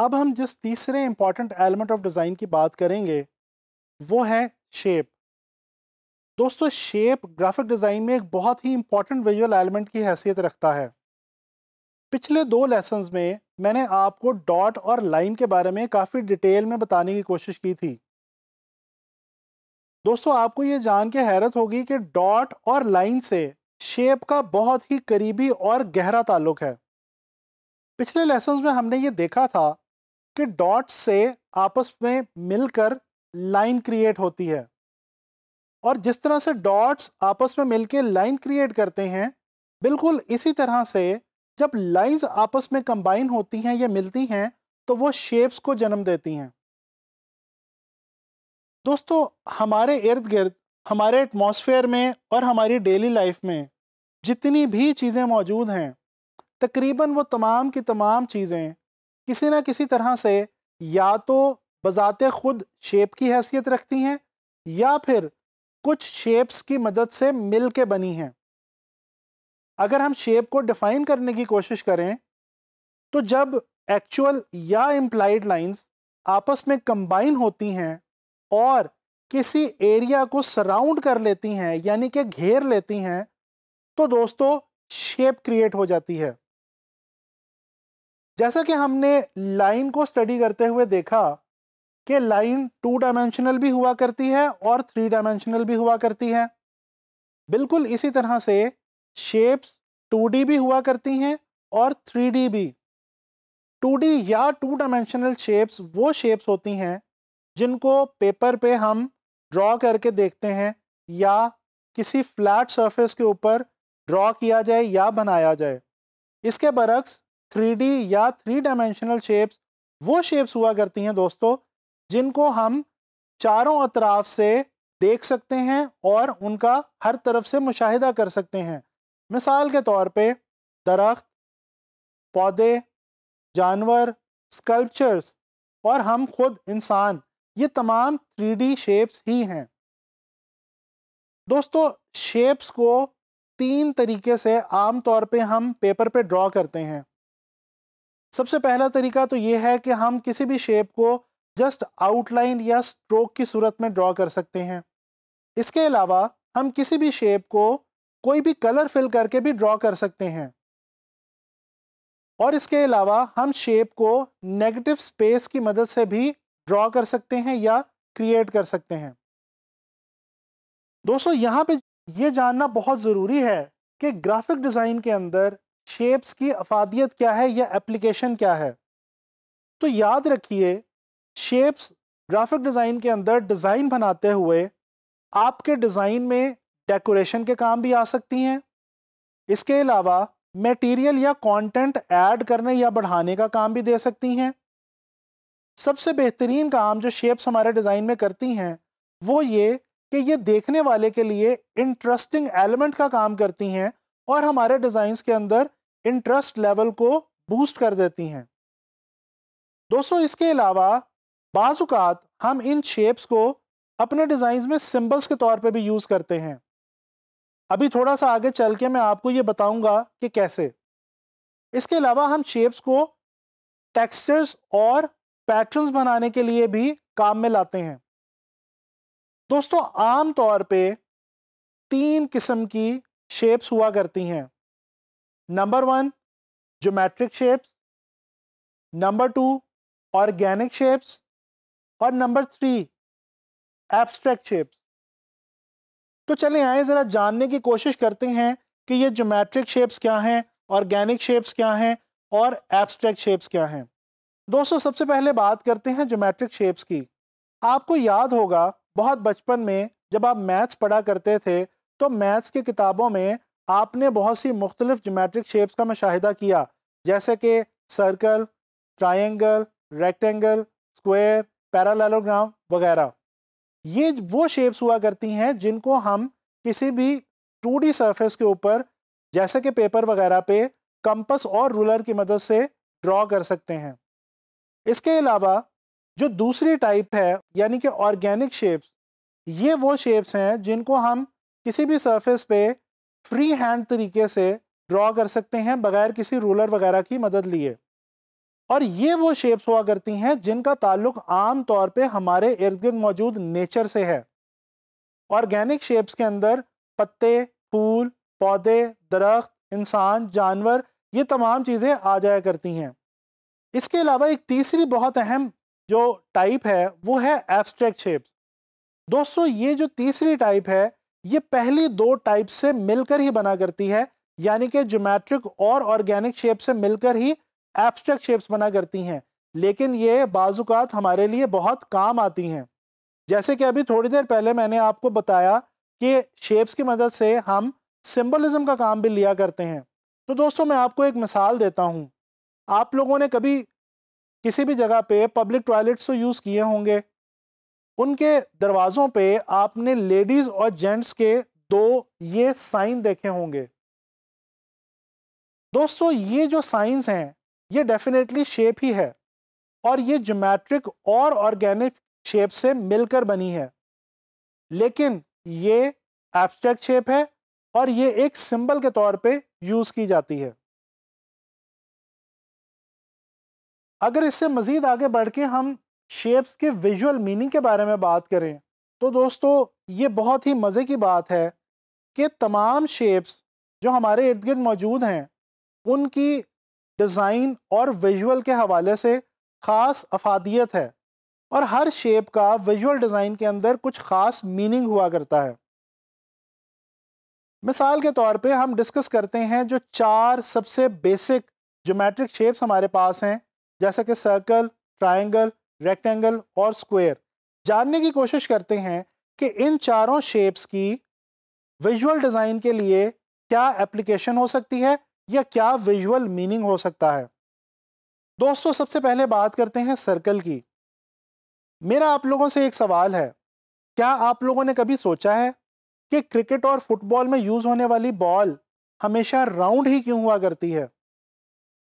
अब हम जिस तीसरे इंपॉर्टेंट एलिमेंट ऑफ डिज़ाइन की बात करेंगे वो है शेप। दोस्तों, शेप ग्राफिक डिज़ाइन में एक बहुत ही इंपॉर्टेंट विजुअल एलिमेंट की हैसियत रखता है। पिछले 2 लेसन्स में मैंने आपको डॉट और लाइन के बारे में काफ़ी डिटेल में बताने की कोशिश की थी। दोस्तों, आपको ये जान के हैरत होगी कि डॉट और लाइन से शेप का बहुत ही करीबी और गहरा ताल्लुक है। पिछले लेसन्स में हमने ये देखा था कि डॉट्स से आपस में मिलकर लाइन क्रिएट होती है, और जिस तरह से डॉट्स आपस में मिलकर लाइन क्रिएट करते हैं, बिल्कुल इसी तरह से जब लाइंस आपस में कंबाइन होती हैं या मिलती हैं तो वो शेप्स को जन्म देती हैं। दोस्तों, हमारे इर्द गिर्द, हमारे एटमॉस्फेयर में और हमारी डेली लाइफ में जितनी भी चीज़ें मौजूद हैं, तकरीबन वो तमाम की तमाम चीज़ें किसी ना किसी तरह से या तो बजाते खुद शेप की हैसियत रखती हैं या फिर कुछ शेप्स की मदद से मिल के बनी हैं। अगर हम शेप को डिफाइन करने की कोशिश करें तो जब एक्चुअल या इम्प्लाइड लाइंस आपस में कंबाइन होती हैं और किसी एरिया को सराउंड कर लेती हैं, यानी कि घेर लेती हैं, तो दोस्तों शेप क्रिएट हो जाती है। जैसा कि हमने लाइन को स्टडी करते हुए देखा कि लाइन 2 डायमेंशनल भी हुआ करती है और 3 डायमेंशनल भी हुआ करती है, बिल्कुल इसी तरह से शेप्स 2D भी हुआ करती हैं और 3D भी। 2D या 2 डायमेंशनल शेप्स वो शेप्स होती हैं जिनको पेपर पे हम ड्रॉ करके देखते हैं या किसी फ्लैट सरफेस के ऊपर ड्रॉ किया जाए या बनाया जाए। इसके बरक्स 3D या 3 डायमेंशनल शेप्स वो शेप्स हुआ करती हैं दोस्तों जिनको हम चारों अतराफ से देख सकते हैं और उनका हर तरफ से मुशाहिदा कर सकते हैं। मिसाल के तौर पे दरख्त, पौधे, जानवर, स्कल्पचर्स और हम खुद इंसान, ये तमाम 3D शेप्स ही हैं। दोस्तों, शेप्स को 3 तरीके से आम तौर पे हम पेपर पे ड्रॉ करते हैं। सबसे पहला तरीका तो ये है कि हम किसी भी शेप को जस्ट आउटलाइन या स्ट्रोक की सूरत में ड्रॉ कर सकते हैं। इसके अलावा हम किसी भी शेप को कोई भी कलर फिल करके भी ड्रॉ कर सकते हैं, और इसके अलावा हम शेप को नेगेटिव स्पेस की मदद से भी ड्रॉ कर सकते हैं या क्रिएट कर सकते हैं। दोस्तों, यहाँ पे ये जानना बहुत ज़रूरी है कि ग्राफिक डिज़ाइन के अंदर शेप्स की अफादियत क्या है या एप्लीकेशन क्या है। तो याद रखिए, शेप्स ग्राफिक डिज़ाइन के अंदर डिज़ाइन बनाते हुए आपके डिज़ाइन में डेकोरेशन के काम भी आ सकती हैं। इसके अलावा मटेरियल या कंटेंट ऐड करने या बढ़ाने का काम भी दे सकती हैं। सबसे बेहतरीन काम जो शेप्स हमारे डिज़ाइन में करती हैं वो ये कि ये देखने वाले के लिए इंटरेस्टिंग एलिमेंट का काम करती हैं और हमारे डिज़ाइंस के अंदर इंटरेस्ट लेवल को बूस्ट कर देती हैं। दोस्तों, इसके अलावा बाज़-औक़ात हम इन शेप्स को अपने डिज़ाइंस में सिंबल्स के तौर पे भी यूज़ करते हैं। अभी थोड़ा सा आगे चल के मैं आपको ये बताऊंगा कि कैसे। इसके अलावा हम शेप्स को टेक्सचर्स और पैटर्न्स बनाने के लिए भी काम में लाते हैं। दोस्तों, आम तौर पे 3 किस्म की शेप्स हुआ करती हैं। Number 1 geometric shapes, number 2 organic shapes और नंबर 3 एब्स्ट्रैक्ट शेप्स। तो चलें आए ज़रा जानने की कोशिश करते हैं कि ये ज्योमेट्रिक शेप्स क्या हैं, ऑर्गेनिक शेप्स क्या हैं और एब्स्ट्रैक्ट शेप्स क्या हैं। दोस्तों, सबसे पहले बात करते हैं ज्योमेट्रिक शेप्स की। आपको याद होगा बहुत बचपन में जब आप मैथ्स पढ़ा करते थे तो मैथ्स की किताबों में आपने बहुत सी मुख्तलिफ ज्योमेट्रिक शेप्स का मुशाहिदा किया, जैसे कि circle, triangle, rectangle, square, parallelogram वगैरह। ये वो शेप्स हुआ करती हैं जिनको हम किसी भी 2D सरफेस के ऊपर, जैसे कि पेपर वगैरह पे, कंपास और रूलर की मदद से ड्रॉ कर सकते हैं। इसके अलावा जो दूसरी टाइप है यानी कि ऑर्गेनिक शेप्स, ये वो शेप्स हैं जिनको हम किसी भी सरफेस पे फ्री हैंड तरीके से ड्रॉ कर सकते हैं बगैर किसी रूलर वगैरह की मदद लिए। और ये वो शेप्स हुआ करती हैं जिनका ताल्लुक आम तौर पे हमारे इर्द गिर्द मौजूद नेचर से है। ऑर्गेनिक शेप्स के अंदर पत्ते, फूल, पौधे, दरख्त, इंसान, जानवर, ये तमाम चीज़ें आ जाया करती हैं। इसके अलावा एक तीसरी बहुत अहम जो टाइप है वो है एब्स्ट्रैक्ट शेप्स। दोस्तों, ये जो तीसरी टाइप है ये पहली दो टाइप से मिलकर ही बना करती है, यानी कि ज्योमेट्रिक और ऑर्गेनिक शेप से मिलकर ही एब्स्ट्रैक्ट शेप्स बना करती हैं। लेकिन ये बाजुकात हमारे लिए बहुत काम आती हैं। जैसे कि अभी थोड़ी देर पहले मैंने आपको बताया कि शेप्स की मदद से हम सिंबलिज्म का काम भी लिया करते हैं। तो दोस्तों, मैं आपको एक मिसाल देता हूँ। आप लोगों ने कभी किसी भी जगह पे पब्लिक टॉयलेट्स तो यूज़ किए होंगे। उनके दरवाज़ों पे आपने लेडीज़ और जेंट्स के दो ये साइन देखे होंगे। दोस्तों, ये जो साइंस हैं ये डेफिनेटली शेप ही है और ये ज्योमेट्रिक और ऑर्गेनिक शेप से मिलकर बनी है। लेकिन ये एब्स्ट्रैक्ट शेप है और ये एक सिंबल के तौर पे यूज़ की जाती है। अगर इससे मज़ीद आगे बढ़ के हम शेप्स के विजुअल मीनिंग के बारे में बात करें तो दोस्तों, ये बहुत ही मज़े की बात है कि तमाम शेप्स जो हमारे इर्द गिर्द मौजूद हैं उनकी डिज़ाइन और विजुअल के हवाले से ख़ास अफादियत है और हर शेप का विजुअल डिज़ाइन के अंदर कुछ ख़ास मीनिंग हुआ करता है। मिसाल के तौर पे हम डिस्कस करते हैं जो चार सबसे बेसिक ज्योमेट्रिक शेप्स हमारे पास हैं, जैसे कि सर्कल, ट्रायंगल, रेक्टेंगल और स्क्वायर। जानने की कोशिश करते हैं कि इन चारों शेप्स की विजुअल डिज़ाइन के लिए क्या एप्लीकेशन हो सकती है या क्या विजुअल मीनिंग हो सकता है। दोस्तों, सबसे पहले बात करते हैं सर्कल की। मेरा आप लोगों से एक सवाल है, क्या आप लोगों ने कभी सोचा है कि क्रिकेट और फुटबॉल में यूज होने वाली बॉल हमेशा राउंड ही क्यों हुआ करती है?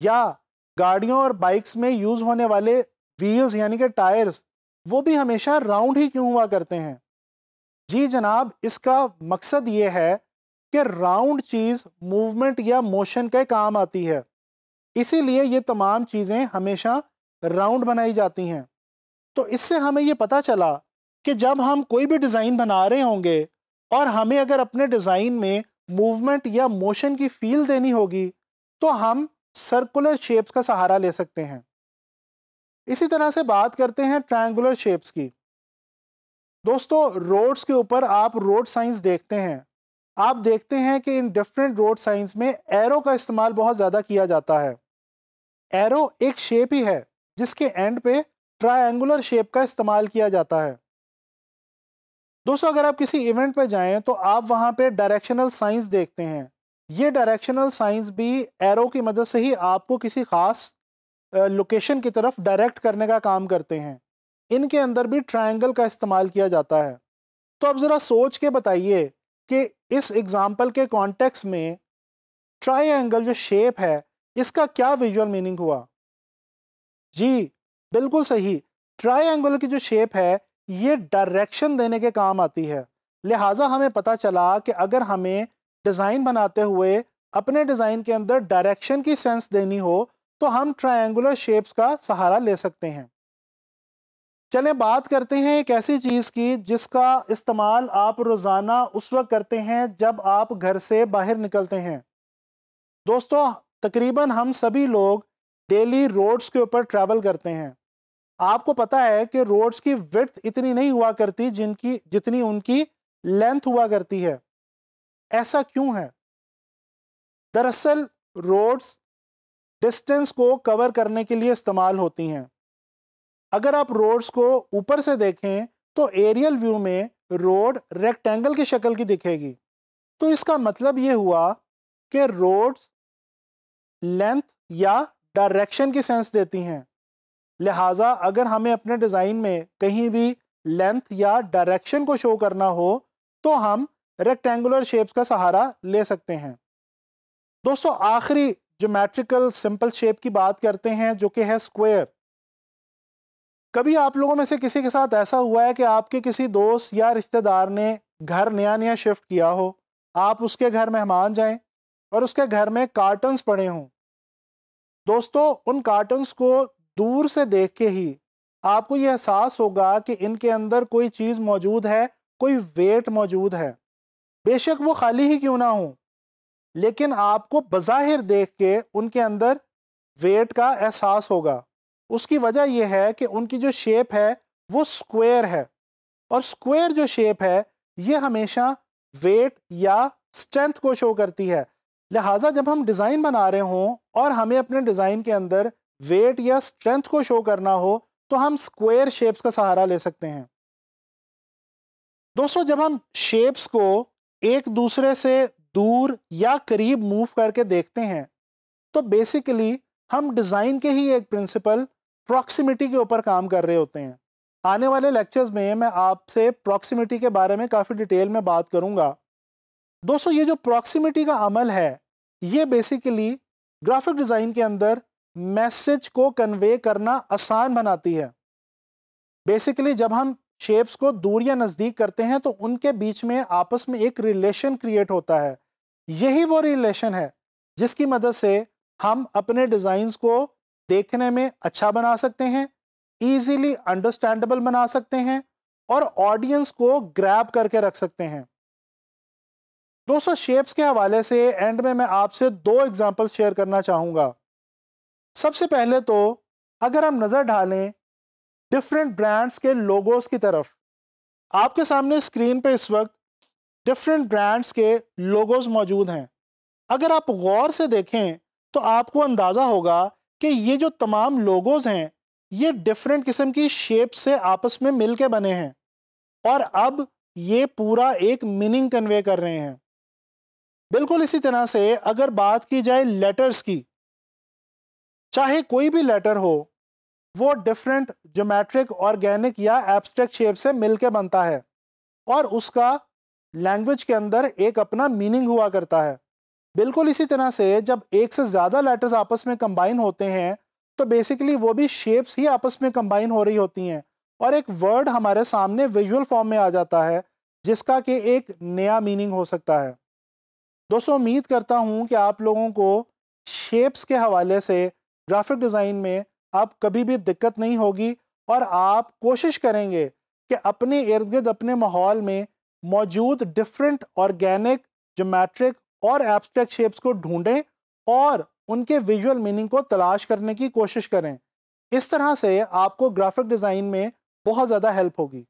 या गाड़ियों और बाइक्स में यूज होने वाले व्हील्स यानी कि टायर्स वो भी हमेशा राउंड ही क्यों हुआ करते हैं? जी जनाब, इसका मकसद ये है कि राउंड चीज मूवमेंट या मोशन के काम आती है, इसीलिए ये तमाम चीजें हमेशा राउंड बनाई जाती हैं। तो इससे हमें ये पता चला कि जब हम कोई भी डिज़ाइन बना रहे होंगे और हमें अगर अपने डिज़ाइन में मूवमेंट या मोशन की फील देनी होगी तो हम सर्कुलर शेप्स का सहारा ले सकते हैं। इसी तरह से बात करते हैं ट्रायंगुलर शेप्स की। दोस्तों, रोड्स के ऊपर आप रोड साइंस देखते हैं। आप देखते हैं कि इन डिफरेंट रोड साइंस में एरो का इस्तेमाल बहुत ज़्यादा किया जाता है। एरो एक शेप ही है जिसके एंड पे ट्रायंगुलर शेप का इस्तेमाल किया जाता है। दोस्तों, अगर आप किसी इवेंट पे जाएं तो आप वहां पे डायरेक्शनल साइंस देखते हैं। ये डायरेक्शनल साइंस भी एरो की मदद से ही आपको किसी खास लोकेशन की तरफ डायरेक्ट करने का काम करते हैं। इनके अंदर भी ट्रायंगल का इस्तेमाल किया जाता है। तो अब ज़रा सोच के बताइए कि इस एग्जाम्पल के कॉन्टेक्स्ट में ट्रायंगल जो शेप है इसका क्या विजुअल मीनिंग हुआ? जी बिल्कुल सही, ट्रायंगल की जो शेप है ये डायरेक्शन देने के काम आती है। लिहाजा हमें पता चला कि अगर हमें डिज़ाइन बनाते हुए अपने डिज़ाइन के अंदर डायरेक्शन की सेंस देनी हो तो हम ट्रायंगुलर शेप्स का सहारा ले सकते हैं। चलें बात करते हैं एक ऐसी चीज़ की जिसका इस्तेमाल आप रोज़ाना उस वक्त करते हैं जब आप घर से बाहर निकलते हैं। दोस्तों, तकरीबन हम सभी लोग डेली रोड्स के ऊपर ट्रैवल करते हैं। आपको पता है कि रोड्स की विड्थ इतनी नहीं हुआ करती जितनी उनकी लेंथ हुआ करती है। ऐसा क्यों है? दरअसल रोड्स डिस्टेंस को कवर करने के लिए इस्तेमाल होती हैं। अगर आप रोड्स को ऊपर से देखें तो एरियल व्यू में रोड रेक्टेंगल की शक्ल की दिखेगी। तो इसका मतलब ये हुआ कि रोड्स लेंथ या डायरेक्शन की सेंस देती हैं। लिहाजा अगर हमें अपने डिज़ाइन में कहीं भी लेंथ या डायरेक्शन को शो करना हो तो हम रेक्टेंगुलर शेप्स का सहारा ले सकते हैं। दोस्तों, आखिरी ज्योमेट्रिकल सिंपल शेप की बात करते हैं जो कि है स्क्वायर। कभी आप लोगों में से किसी के साथ ऐसा हुआ है कि आपके किसी दोस्त या रिश्तेदार ने घर नया नया शिफ्ट किया हो, आप उसके घर मेहमान जाएं और उसके घर में कार्टन्स पड़े हों। दोस्तों उन कार्टन्स को दूर से देख के ही आपको ये एहसास होगा कि इनके अंदर कोई चीज़ मौजूद है, कोई वेट मौजूद है। बेशक वो खाली ही क्यों ना हो, लेकिन आपको बज़ाहिर देख के उनके अंदर वेट का एहसास होगा। उसकी वजह यह है कि उनकी जो शेप है वो स्क्वायर है, और स्क्वायर जो शेप है ये हमेशा वेट या स्ट्रेंथ को शो करती है। लिहाजा जब हम डिज़ाइन बना रहे हों और हमें अपने डिज़ाइन के अंदर वेट या स्ट्रेंथ को शो करना हो तो हम स्क्वायर शेप्स का सहारा ले सकते हैं। दोस्तों जब हम शेप्स को एक दूसरे से दूर या करीब मूव करके देखते हैं तो बेसिकली हम डिज़ाइन के ही एक प्रिंसिपल प्रॉक्सिमिटी के ऊपर काम कर रहे होते हैं। आने वाले लेक्चर्स में मैं आपसे प्रॉक्सिमिटी के बारे में काफ़ी डिटेल में बात करूंगा। दोस्तों ये जो प्रॉक्सिमिटी का अमल है ये बेसिकली ग्राफिक डिज़ाइन के अंदर मैसेज को कन्वे करना आसान बनाती है। बेसिकली जब हम शेप्स को दूर या नज़दीक करते हैं तो उनके बीच में आपस में एक रिलेशन क्रिएट होता है। यही वो रिलेशन है जिसकी मदद से हम अपने डिज़ाइंस को देखने में अच्छा बना सकते हैं, ईजीली अंडरस्टैंडेबल बना सकते हैं और ऑडियंस को ग्रैब करके रख सकते हैं। दोस्तों शेप्स के हवाले से एंड में मैं आपसे 2 एग्जांपल शेयर करना चाहूँगा। सबसे पहले तो अगर हम नज़र डालें डिफरेंट ब्रांड्स के लोगोस की तरफ, आपके सामने स्क्रीन पे इस वक्त डिफरेंट ब्रांड्स के लोगोस मौजूद हैं। अगर आप गौर से देखें तो आपको अंदाज़ा होगा कि ये जो तमाम लोगोस हैं ये डिफरेंट किस्म की शेप से आपस में मिल के बने हैं और अब ये पूरा एक मीनिंग कन्वे कर रहे हैं। बिल्कुल इसी तरह से अगर बात की जाए लेटर्स की, चाहे कोई भी लेटर हो वो डिफरेंट ज्योमेट्रिक, ऑर्गेनिक या एब्स्ट्रैक्ट शेप से मिलके बनता है और उसका लैंग्वेज के अंदर एक अपना मीनिंग हुआ करता है। बिल्कुल इसी तरह से जब एक से ज़्यादा लेटर्स आपस में कंबाइन होते हैं तो बेसिकली वो भी शेप्स ही आपस में कंबाइन हो रही होती हैं और एक वर्ड हमारे सामने विजुअल फॉर्म में आ जाता है जिसका कि एक नया मीनिंग हो सकता है। दोस्तों उम्मीद करता हूँ कि आप लोगों को शेप्स के हवाले से ग्राफिक डिज़ाइन में आप कभी भी दिक्कत नहीं होगी और आप कोशिश करेंगे कि अपने इर्द गिर्द अपने माहौल में मौजूद डिफरेंट ऑर्गेनिक, ज्योमेट्रिक और एब्स्ट्रैक्ट शेप्स को ढूंढें और उनके विजुअल मीनिंग को तलाश करने की कोशिश करें। इस तरह से आपको ग्राफिक डिज़ाइन में बहुत ज़्यादा हेल्प होगी।